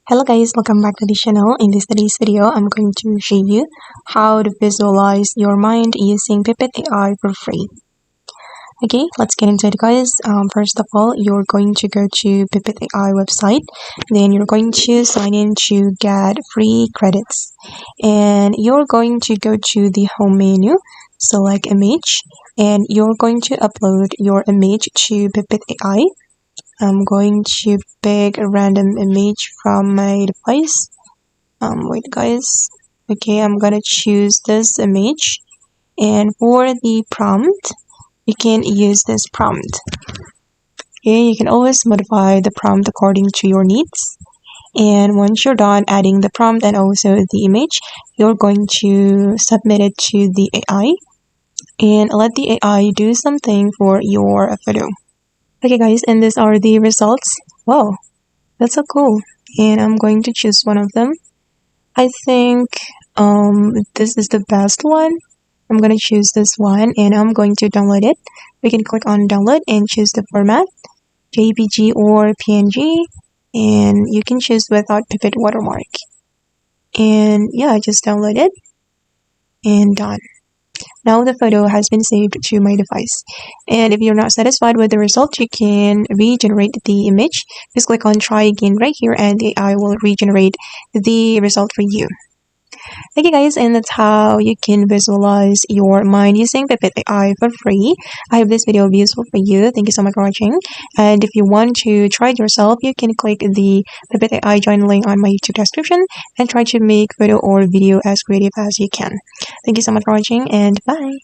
Hello guys, welcome back to the channel. In today's video, I'm going to show you how to visualize your mind using Pippit AI for free. Okay, let's get into it guys. First of all, you're going to go to Pippit AI website. Then you're going to sign in to get free credits. And you're going to go to the home menu, select image, and you're going to upload your image to Pippit AI. I'm going to pick a random image from my device. Wait guys. Okay, I'm gonna choose this image. And for the prompt, you can use this prompt. Okay, you can always modify the prompt according to your needs. And once you're done adding the prompt and also the image, you're going to submit it to the AI and let the AI do something for your photo. Okay guys, and these are the results. Wow, that's so cool. And I'm going to choose one of them. I think this is the best one. I'm gonna choose this one and I'm going to download it. We can click on download and choose the format, JPG or PNG, and you can choose without Pippit watermark. And yeah, just download it and done. Now the photo has been saved to my device. And if you're not satisfied with the result, you can regenerate the image. Just click on try again right here and the AI will regenerate the result for you. Okay guys, and that's how you can visualize your mind using Pippit AI for free. I hope this video will be useful for you. Thank you so much for watching. And if you want to try it yourself, you can click the Pippit AI join link on my YouTube description and try to make photo or video as creative as you can. Thank you so much for watching and bye.